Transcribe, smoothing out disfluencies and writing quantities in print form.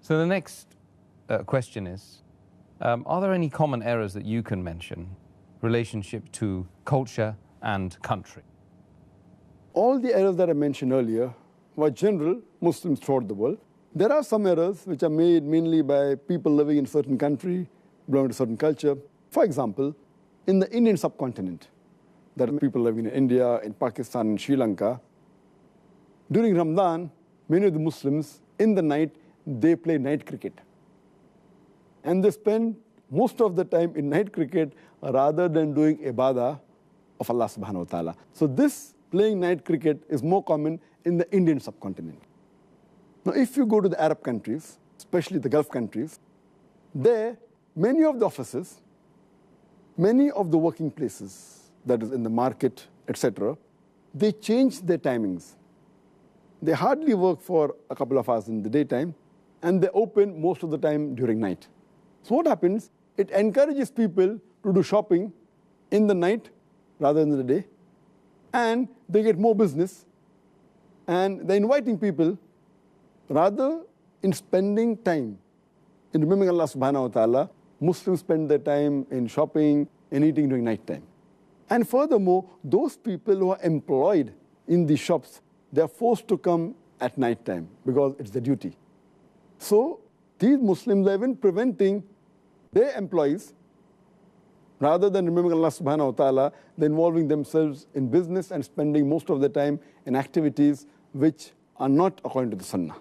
So the next question is, are there any common errors that you can mention relationship to culture and country? All the errors that I mentioned earlier were general Muslims throughout the world. There are some errors which are made mainly by people living in a certain country, belonging to a certain culture. For example, in the Indian subcontinent, there are people living in India, in Pakistan, in Sri Lanka. During Ramadan, many of the Muslims, in the night, they play night cricket. And they spend most of the time in night cricket rather than doing ibadah of Allah subhanahu wa ta'ala. So this playing night cricket is more common in the Indian subcontinent. Now, if you go to the Arab countries, especially the Gulf countries, there, many of the offices, many of the working places, that is in the market, etc., they change their timings. They hardly work for a couple of hours in the daytime, and they open most of the time during night. So what happens? It encourages people to do shopping in the night rather than in the day, and they get more business, and they're inviting people rather in spending time in remembering Allah subhanahu wa ta'ala. Muslims spend their time in shopping and eating during night time. And furthermore, those people who are employed in the shops, they're forced to come at night time because it's their duty. So these Muslims are even preventing their employees, rather than remembering Allah subhanahu wa ta'ala, they're involving themselves in business and spending most of their time in activities which are not according to the Sunnah.